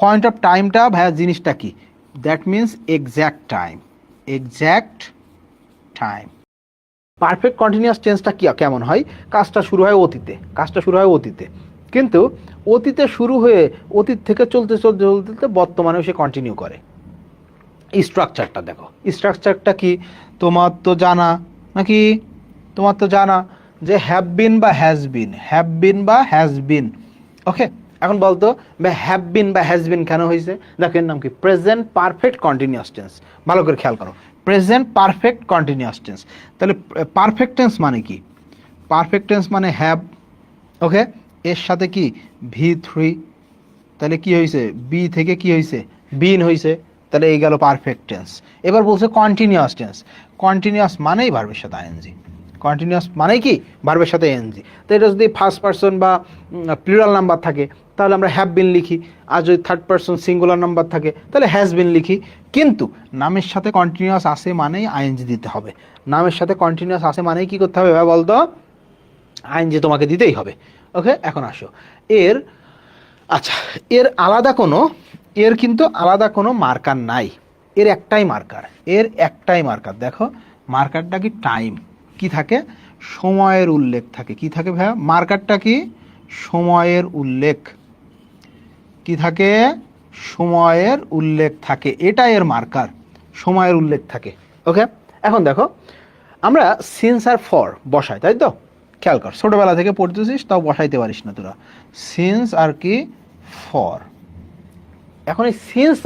Point of টাইমটা ভাইয়া জিনিসটা কি, that means exact time, exact time. Perfect continuous টেন্সটা কি কেমন হয়, কাজটা শুরু হয় অতীতে, কিন্তু অতীতে শুরু হয়ে অতীত থেকে চলতে বর্তমানেও সে কন্টিনিউ করে। স্ট্রাকচারটা দেখো, স্ট্রাকচারটা কি তোমার তো জানা নাকি, তোমার তো জানা যে হ্যাভ বিন বা হ্যাজ বিন। ওকে, এখন বলতো হ্যাভ বিন বা হ্যাজ বিন কেন হয়েছে, দেখো এর নাম কি, প্রেজেন্ট পারফেক্ট কন্টিনিউয়াস টেন্স। ভালো করে খেয়াল করো, প্রেজেন্ট পারফেক্ট কন্টিনিউয়াস টেন্স। তাহলে পারফেক্ট টেন্স মানে কি, পারফেক্ট টেন্স মানে হ্যাভ, ওকে, এর সাথে কি V3, তাহলে কি হয়েছে, বি থেকে কি হয়েছে, বিন হয়েছে, তাহলে এই গেল পারফেক্ট টেন্স। এবার বলছে কন্টিনিউয়াস টেন্স, কন্টিনিউয়াস মানেই ভার্বের সাথে আইএনজি, কন্টিনিউয়াস মানেই কি ভার্বের সাথে এনজি। তো এটা যদি ফার্স্ট পারসন বা প্লুরাল নাম্বার থাকে তাহলে আমরা হ্যাভ বিন লিখি, আর যদি থার্ড পারসন সিঙ্গুলার নাম্বার থাকে তাহলে হ্যাজ বিন লিখি। কিন্তু নামের সাথে কন্টিনিউয়াস আসে মানেই আইএনজি দিতে হবে, নামের সাথে কন্টিনিউয়াস আসে মানেই কি করতে হবে ভাই বলতো, আইএনজি তোমাকে দিতেই হবে। ওকে, এখন আসো এর, আচ্ছা এর কিন্তু আলাদা কোনো মার্কার নাই, এর একটাই মার্কার, দেখো মার্কারটা কি, টাইম, কি থাকে, সময়ের উল্লেখ থাকে। কি থাকে ভাইয়া, মার্কারটা কি, সময়ের উল্লেখ, কি থাকে, সময়ের উল্লেখ থাকে, এটা এর মার্কার, সময়ের উল্লেখ থাকে। ওকে, এখন দেখো আমরা সিন্স আর ফর বসাই, তাই তো, খেয়াল কর, ছোটবেলা থেকে পড়তেছিস তাও বসাইতে পারিস না তোরা, সিন্স আর কি ফর। এখন এই সিন্স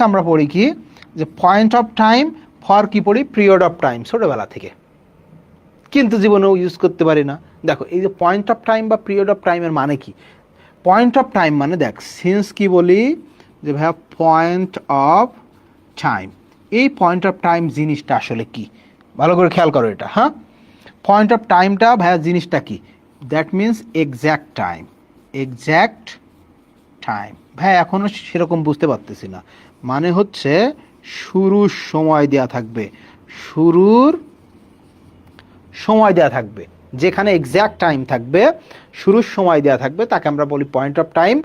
আমরা পড়ি কি, যে পয়েন্ট অফ টাইম, ফর কি পড়ি, পিরিয়ড অফ টাইম ছোটবেলা থেকে, কিন্তু জীবনেও ইউজ করতে পারি না। দেখো এই যে পয়েন্ট অফ টাইম বা পিরিয়ড অফ টাইমের মানে কি, পয়েন্ট অফ টাইম মানে দেখ সিন্স কি বলি, যে ভাইয়া পয়েন্ট অফ টাইম, এই পয়েন্ট অফ টাইম জিনিসটা আসলে কি, ভালো করে খেয়াল করো এটা। হ্যাঁ, পয়েন্ট অফ টাইমটা ভাইয়া জিনিসটা কি, that means exact time, exact time. ভাই এখনও সেরকম বুঝতে পারতেছি না, মানে হচ্ছে শুরুর সময় দেয়া থাকবে, যেখানে এক্স্যাক্ট টাইম থাকবে, শুরুর সময় দেওয়া থাকবে, তাকে আমরা বলি পয়েন্ট অফ টাইম।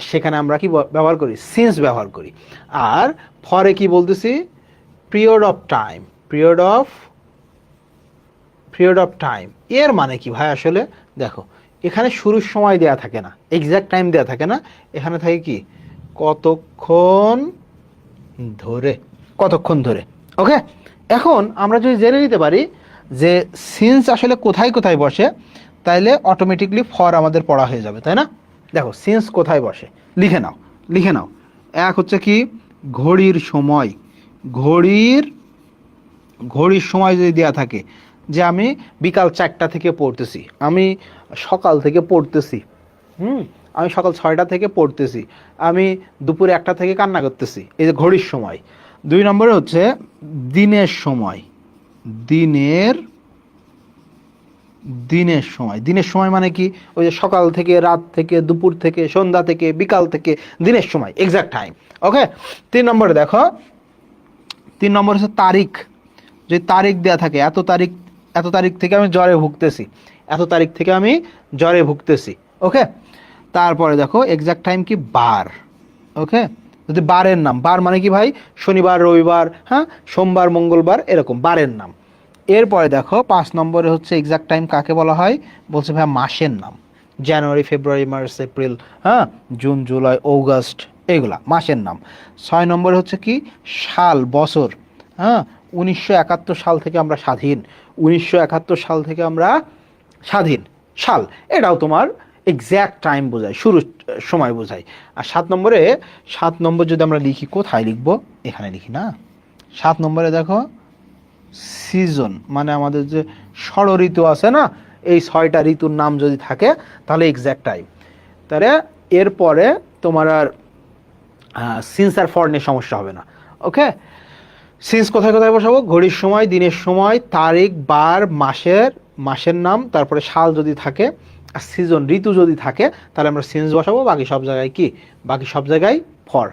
সেখানে আমরা কি ব্যবহার করি, সিন্স ব্যবহার করি। আর ফরে কি বলতেছি, পিরিয়ড অফ টাইম। এর মানে কি ভাই, আসলে দেখো এখানে শুরুর সময় দেয়া থাকে না, এক্স্যাক্ট টাইম দেয়া থাকে না, এখানে থাকে কি কতক্ষণ ধরে। ওকে, এখন আমরা যদি জেনে নিতে পারি যে সিন্স আসলে কোথায় কোথায় বসে, তাইলে অটোমেটিকলি ফর আমাদের পড়া হয়ে যাবে, তাই না। দেখো সিন্স কোথায় বসে, লিখে নাও। এক হচ্ছে কি ঘড়ির সময় যদি দেয়া থাকে, যে আমি বিকাল 4টা থেকে পড়তেছি, আমি সকাল থেকে পড়তেছি, আমি সকাল 6টা থেকে পড়তেছি, আমি দুপুরে 1টা থেকে কান্না করতেছি, এই যে ঘড়ির সময়। 2 নম্বরে হচ্ছে দিনের সময় মানে কি, ওই যে সকাল থেকে, রাত থেকে, দুপুর থেকে, সন্ধ্যা থেকে, বিকাল থেকে, দিনের সময়, এক্স্যাক্ট টাইম। ওকে, 3 নম্বরে দেখো, 3 নম্বর হচ্ছে তারিখ, যে তারিখ দেয়া থাকে, এত তারিখ থেকে আমি জ্বরে ভুগতেছি, ওকে। তারপরে দেখো এক্স্যাক্ট টাইম কি, বার। ওকে, যদি বারের নাম, বার মানে কি ভাই, শনিবার, রবিবার, হ্যাঁ, সোমবার, মঙ্গলবার, এরকম বারের নাম। এরপরে দেখো 5 নম্বরে হচ্ছে এক্স্যাক্ট টাইম কাকে বলা হয়, বলছে ভাই মাসের নাম, জানুয়ারি, ফেব্রুয়ারি, মার্চ, এপ্রিল, হ্যাঁ, জুন, জুলাই, অগাস্ট, এগুলা মাসের নাম। 6 নম্বরে হচ্ছে কি সাল, বছর, হ্যাঁ, 1971 সাল থেকে আমরা স্বাধীন, সাল, এটাও তোমার এক্স্যাক্ট টাইম বোঝায়, শুরুর সময় বোঝায়। আর 7 নম্বর যদি আমরা লিখি, কোথায় লিখবো, এখানে লিখি না। 7 নম্বরে দেখো সিজন, মানে আমাদের যে ষড় ঋতু আছে না, এই 6টা ঋতুর নাম যদি থাকে তাহলে এক্স্যাক্ট টাইম। তাহলে এরপরে তোমার আর সিন্স আর ফর নিয়ে সমস্যা হবে না। ওকে, সিন্স কোথায় বসাবো, ঘড়ির সময়, দিনের সময়, তারিখ, বার, মাসের নাম, তারপরে সাল যদি থাকে, আর সিজন, ঋতু যদি থাকে, তাহলে আমরা সিন্স বসাবো, বাকি সব জায়গায় ফর।